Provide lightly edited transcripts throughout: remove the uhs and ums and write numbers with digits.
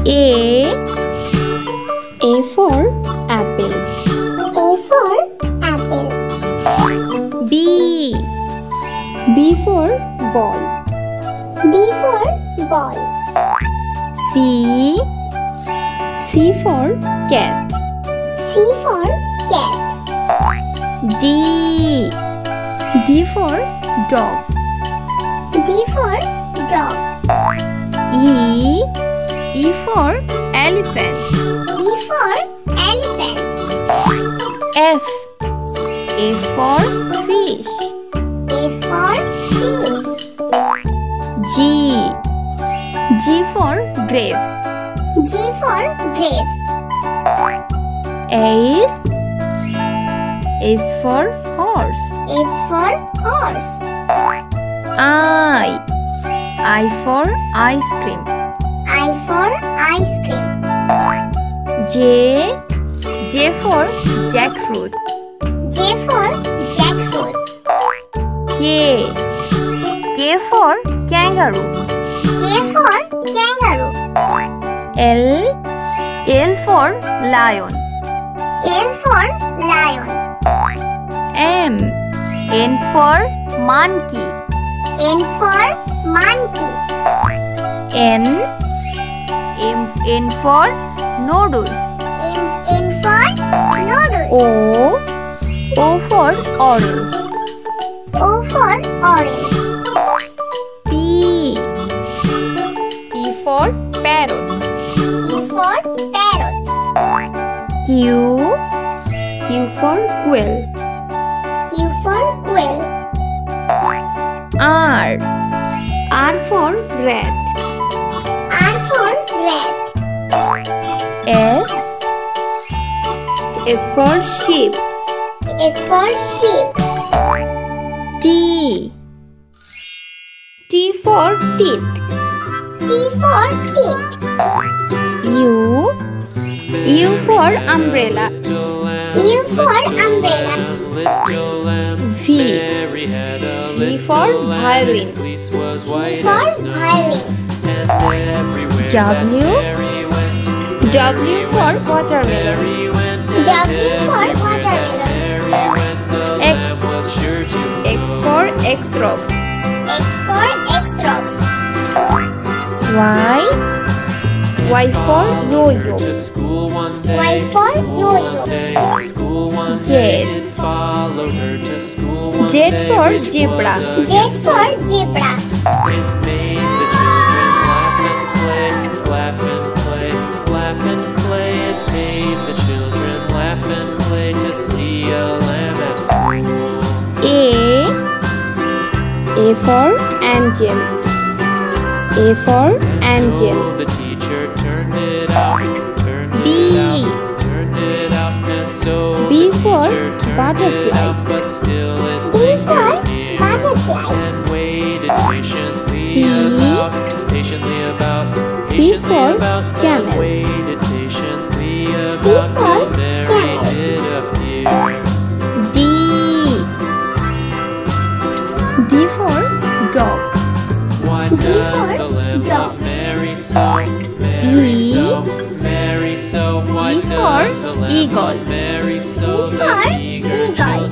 A for apple. A for apple. B for ball. B for ball. C for cat. C for cat. D for dog. D for dog. E for elephant. E for elephant. F for fish. A for fish. G for grapes. G for grapes. H for horse. H for horse. I for ice cream. I for ice cream. J for jackfruit. J for jackfruit. K for kangaroo. K for kangaroo. L for lion. L for lion. N for monkey. N for monkey. N for noodles. N for noodles. O for orange. O for orange. P for parrot. P for parrot. Q for quill. Q for quill. R for rat. R for rat. S for sheep. S for sheep. T for teeth. T for teeth. U for umbrella. U for umbrella. V for violin. V for violin. W for watermelon. W for watermelon. X for X-rocks. X for X-rocks. Y for yo-yo. Y for yo-yo. Z for zebra. Z for zebra. A for angel. A for angel. B for butterfly. B for butterfly. C for camel. C for camel. D for dog. D for dog. E for eagle. E for eagle.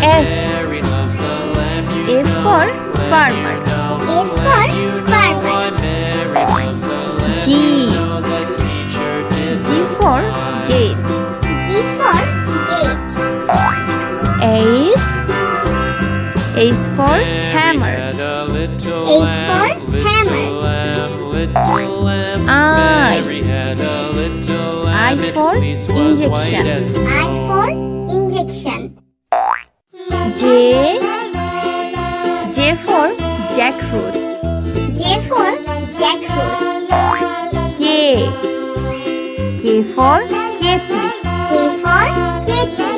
F for farmer. F for farmer. G for gate. G for gate. H for hammer. H for hammer. I for injection. I for injection. J for jackfruit. J for jackfruit. K for kettle. K for kettle.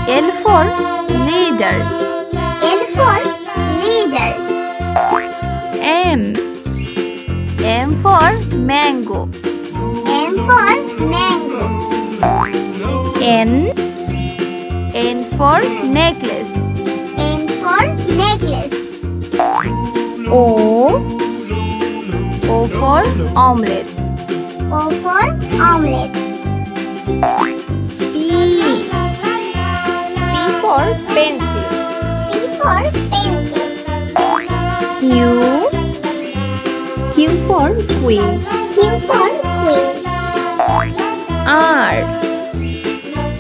L for leader. L for leader. M for mango. M for mango. N for necklace. N for necklace. O. O for omelette. O for omelette. P. P for pencil. P for pencil. Q. Q for queen. Q for queen. R.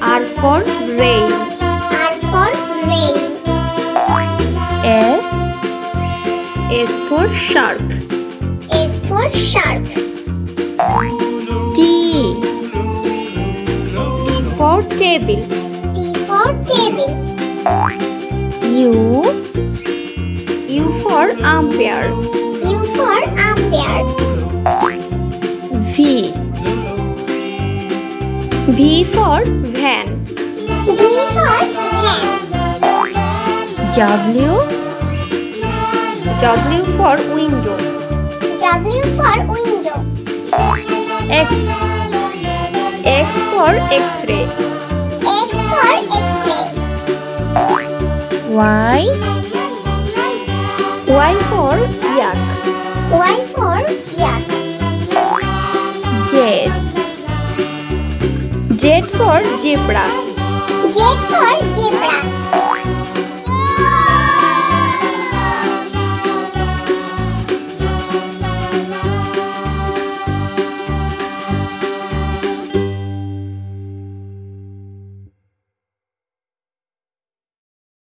R for rain. R for rain. S. S for shark. S for shark. T. T for table. T for table. U. U for umpire. U for umpire. V. V for van. V for van. W. W for window. W for window. X. X for X-ray. X for X-ray. Y. Y for yak. Y for yak. Z. Z for zebra. Z for zebra.